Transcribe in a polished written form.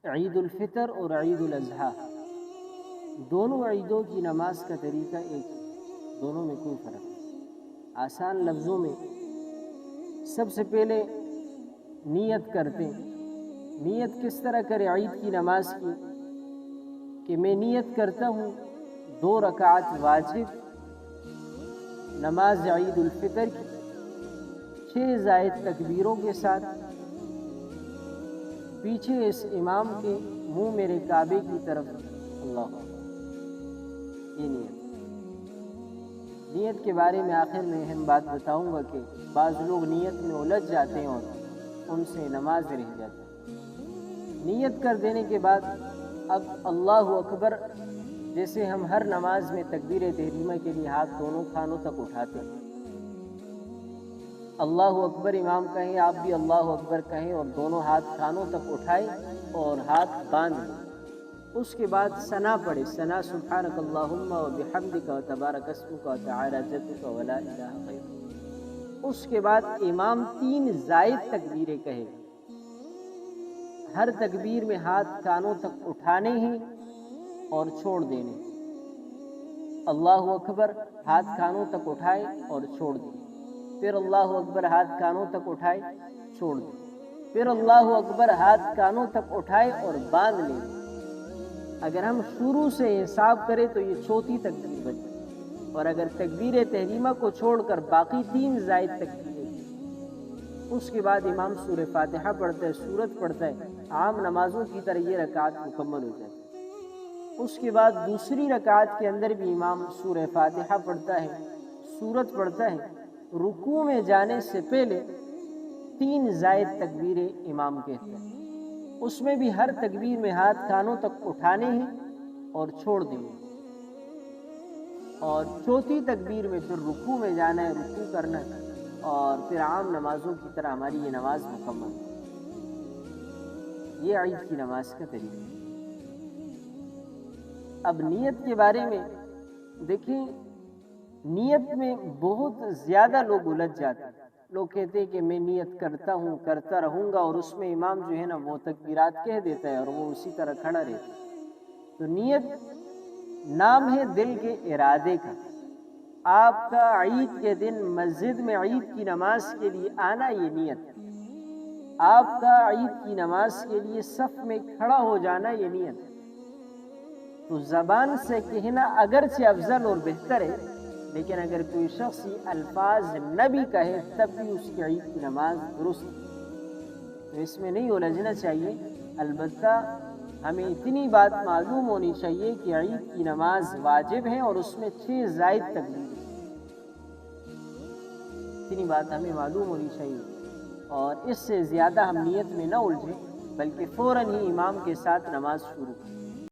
عید الفطر اور عید الاضحیٰ دونوں عیدوں کی نماز کا طریقہ ایک ہے، دونوں میں کوئی فرق نہیں۔ آسان لفظوں میں سب سے پہلے نیت کرتے ہیں۔ نیت کس طرح کرے عید کی نماز کی؟ کہ میں نیت کرتا ہوں 2 رکعت واجب نماز عید الفطر کی 6 زائد تکبیروں کے ساتھ، پیچھے اس امام کے منہ میرے کعبے کی طرف اللہ، یہ نیت کے بارے میں آخر میں اہم بات بتاؤں گا کہ بعض لوگ نیت میں الجھ جاتے ہیں اور ان سے نماز رہ جاتی ہے۔ نیت کر دینے کے بعد اب اللہ اکبر، جیسے ہم ہر نماز میں تکبیر تحریمہ کے لیے ہاتھ دونوں کانوں تک اٹھاتے ہیں، اللہ اکبر امام کہیں، آپ بھی اللہ اکبر کہیں اور دونوں ہاتھ کانوں تک اٹھائیں اور ہاتھ باندھ لیں۔ اس کے بعد ثنا پڑھے، ثنا سبحانک اللہم و بحمدک و تبارک اسمک و تعالی جدک و لا الہ غیرک۔ اس کے بعد امام 3 زائد تکبیریں کہے، ہر تکبیر میں ہاتھ کانوں تک اٹھانے ہی اور چھوڑ دینے۔ اللہ اکبر ہاتھ کانوں تک اٹھائے اور چھوڑ دیں، پھر اللہ اکبر ہاتھ کانوں تک اٹھائے چھوڑ دیں، پھر اللہ اکبر ہاتھ کانوں تک اٹھائے اور باندھ لیں۔ اگر ہم شروع سے حساب کریں تو یہ 4تھی تکبیر بچی، اور اگر تکبیر تحریمہ کو چھوڑ کر باقی 3 زائد تکبیریں، اس کے بعد امام سورہ فاتحہ پڑھتا ہے، سورت پڑھتا ہے، عام نمازوں کی طرح یہ رکعت مکمل ہو جاتی ہے۔ اس کے بعد دوسری رکعت کے اندر بھی امام سورہ فاتحہ پڑھتا ہے، سورت پڑھتا ہے، رکوع میں جانے سے پہلے 3 زائد تکبیریں امام کہتے ہیں، اس میں بھی ہر تکبیر میں ہاتھ کانوں تک اٹھانے ہیں اور چھوڑ دینے، اور 4تھی تکبیر میں پھر رکوع میں جانا ہے، رکوع کرنا ہے، اور پھر عام نمازوں کی طرح ہماری یہ نماز مکمل ہے۔ یہ عید کی نماز کا طریقہ۔ اب نیت کے بارے میں دیکھیں، نیت میں بہت زیادہ لوگ الجھ جاتے ہیں۔ لوگ کہتے ہیں کہ میں نیت کرتا ہوں، کرتا رہوں گا، اور اس میں امام جو ہے نا وہ تکبیرات کہہ دیتا ہے اور وہ اسی طرح کھڑا رہتا ہے۔ تو نیت نام ہے دل کے ارادے کا۔ آپ کا عید کے دن مسجد میں عید کی نماز کے لیے آنا یہ نیت ہے، آپ کا عید کی نماز کے لیے صف میں کھڑا ہو جانا یہ نیت ہے۔ تو زبان سے کہنا اگرچہ افضل اور بہتر ہے، لیکن اگر کوئی شخص یہ الفاظ نہ بھی کہے تب بھی اس کی عید کی نماز درست ہے۔ تو اس میں نہیں الجھنا چاہیے۔ البتہ ہمیں اتنی بات معلوم ہونی چاہیے کہ عید کی نماز واجب ہے اور اس میں 6 زائد تکبیر ہے، اتنی بات ہمیں معلوم ہونی چاہیے، اور اس سے زیادہ ہم نیت میں نہ الجھیں، بلکہ فوراً ہی امام کے ساتھ نماز شروع کریں۔